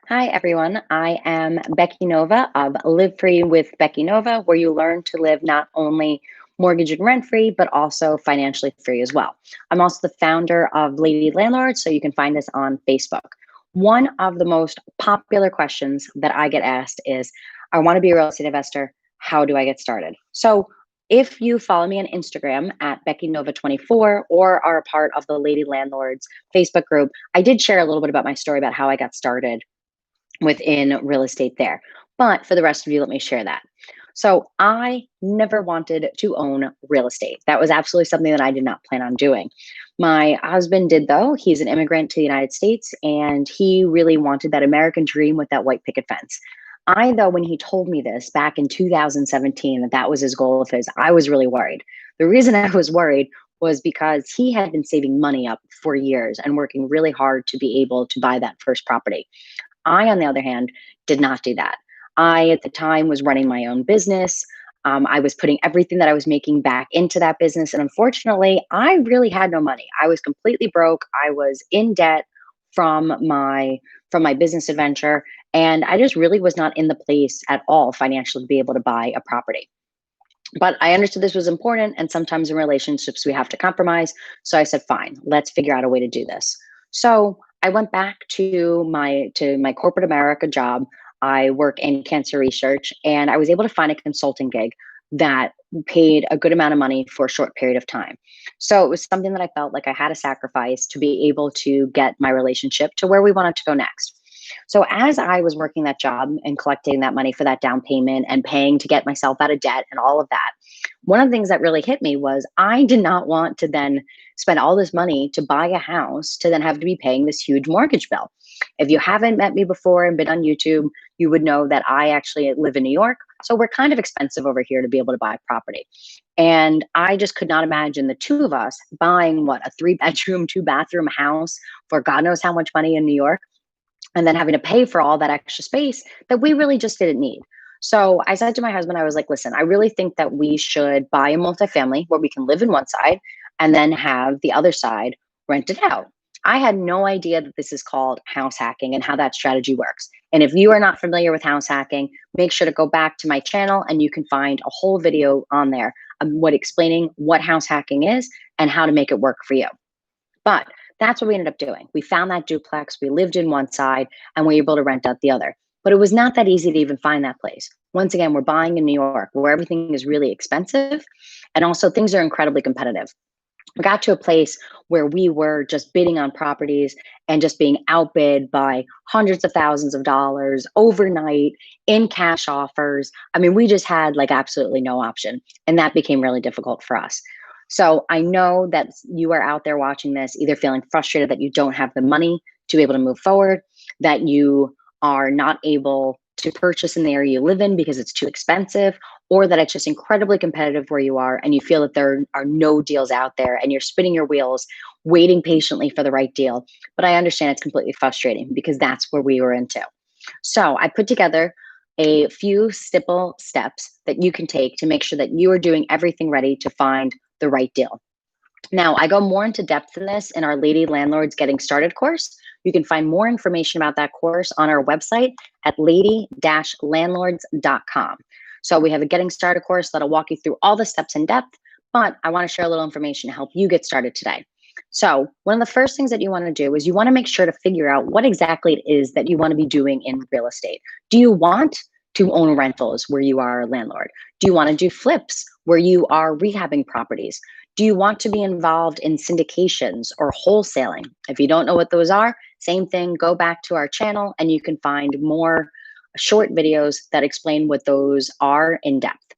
Hi, everyone. I am Becky Nova of Live Free with Becky Nova, where you learn to live not only mortgage and rent free, but also financially free as well. I'm also the founder of Lady Landlords, so you can find us on Facebook. One of the most popular questions that I get asked is, I want to be a real estate investor. How do I get started? So if you follow me on Instagram at Becky Nova 24 or are a part of the Lady Landlords Facebook group, I did share a little bit about my story about how I got started within real estate there. But for the rest of you, let me share that. So I never wanted to own real estate. That was absolutely something that I did not plan on doing. My husband did, though. He's an immigrant to the United States, and he really wanted that American dream with that white picket fence. I, though, when he told me this back in 2017, that was his goal of his, I was really worried. The reason I was worried was because he had been saving money up for years and working really hard to be able to buy that first property. I, on the other hand, did not do that. I, at the time, was running my own business. I was putting everything that I was making back into that business. And unfortunately, I really had no money. I was completely broke. I was in debt from my business adventure. And I just really was not in the place at all financially to be able to buy a property. But I understood this was important. And sometimes in relationships, we have to compromise. So I said, fine, let's figure out a way to do this. So I went back to my corporate America job. I work in cancer research, and I was able to find a consulting gig that paid a good amount of money for a short period of time. So it was something that I felt like I had to sacrifice to be able to get my relationship to where we wanted to go next. So as I was working that job and collecting that money for that down payment and paying to get myself out of debt and all of that, one of the things that really hit me was I did not want to then spend all this money to buy a house to then have to be paying this huge mortgage bill. If you haven't met me before and been on YouTube, you would know that I actually live in New York. So we're kind of expensive over here to be able to buy property. And I just could not imagine the two of us buying what, a 3 bedroom, 2 bathroom house for God knows how much money in New York, and then having to pay for all that extra space that we really just didn't need. So I said to my husband, I was like, listen, I really think that we should buy a multifamily where we can live in one side and then have the other side rented out. I had no idea that this is called house hacking and how that strategy works. And if you are not familiar with house hacking, make sure to go back to my channel and you can find a whole video on there what explaining what house hacking is and how to make it work for you. But that's what we ended up doing. We found that duplex, we lived in one side, and we were able to rent out the other. But it was not that easy to even find that place. Once again, we're buying in New York where everything is really expensive and also things are incredibly competitive. We got to a place where we were just bidding on properties and just being outbid by hundreds of thousands of dollars overnight in cash offers. I mean, we just had like absolutely no option. And that became really difficult for us. So I know that you are out there watching this, either feeling frustrated that you don't have the money to be able to move forward, that you are not able to purchase in the area you live in because it's too expensive, or that it's just incredibly competitive where you are and you feel that there are no deals out there and you're spinning your wheels, waiting patiently for the right deal. But I understand it's completely frustrating because that's where we were into. So I put together a few simple steps that you can take to make sure that you are doing everything ready to find the right deal. Now, I go more into depth in this in our Lady Landlords Getting Started course. You can find more information about that course on our website at lady-landlords.com. So we have a Getting Started course that'll walk you through all the steps in depth, but I want to share a little information to help you get started today. So one of the first things that you want to do is you want to make sure to figure out what exactly it is that you want to be doing in real estate. Do you want to own rentals where you are a landlord? Do you want to do flips where you are rehabbing properties? Do you want to be involved in syndications or wholesaling? If you don't know what those are, same thing, go back to our channel and you can find more short videos that explain what those are in depth.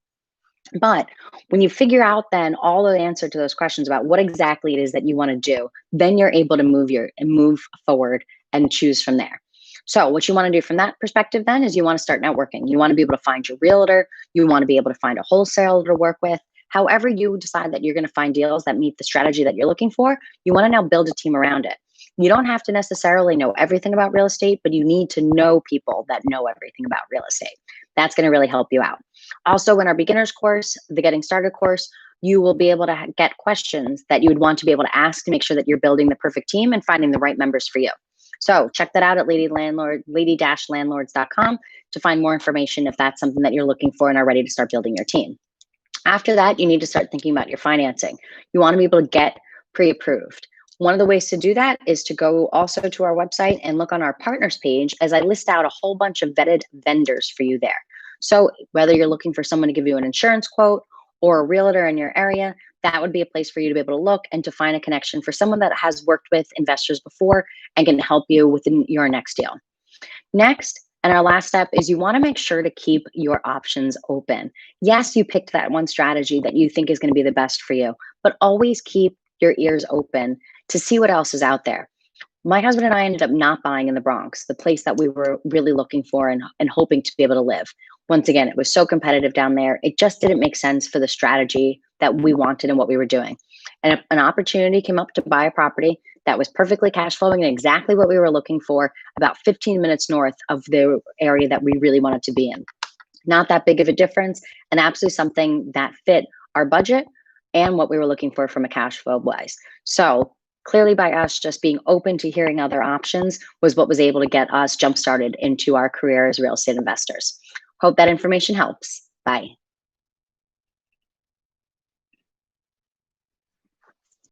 But when you figure out then all the answer to those questions about what exactly it is that you want to do, then you're able to move forward and choose from there. So what you want to do from that perspective then is you want to start networking. You want to be able to find your realtor. You want to be able to find a wholesaler to work with. However you decide that you're going to find deals that meet the strategy that you're looking for, you want to now build a team around it. You don't have to necessarily know everything about real estate, but you need to know people that know everything about real estate. That's going to really help you out. Also, in our beginners course, the Getting Started course, you will be able to get questions that you would want to be able to ask to make sure that you're building the perfect team and finding the right members for you. So check that out at lady-landlords.com to find more information if that's something that you're looking for and are ready to start building your team. After that, you need to start thinking about your financing. You want to be able to get pre-approved. One of the ways to do that is to go also to our website and look on our partners page, as I list out a whole bunch of vetted vendors for you there. So whether you're looking for someone to give you an insurance quote or a realtor in your area, that would be a place for you to be able to look and to find a connection for someone that has worked with investors before and can help you with your next deal. Next, and our last step is you want to make sure to keep your options open. Yes, you picked that one strategy that you think is going to be the best for you, but always keep your ears open to see what else is out there. My husband and I ended up not buying in the Bronx, the place that we were really looking for and hoping to be able to live. Once again, it was so competitive down there. It just didn't make sense for the strategy that we wanted and what we were doing. And an opportunity came up to buy a property that was perfectly cash flowing and exactly what we were looking for, about 15 minutes north of the area that we really wanted to be in. Not that big of a difference, and absolutely something that fit our budget and what we were looking for from a cash flow wise. So clearly, by us just being open to hearing other options was what was able to get us jump started into our career as real estate investors. Hope that information helps. Bye.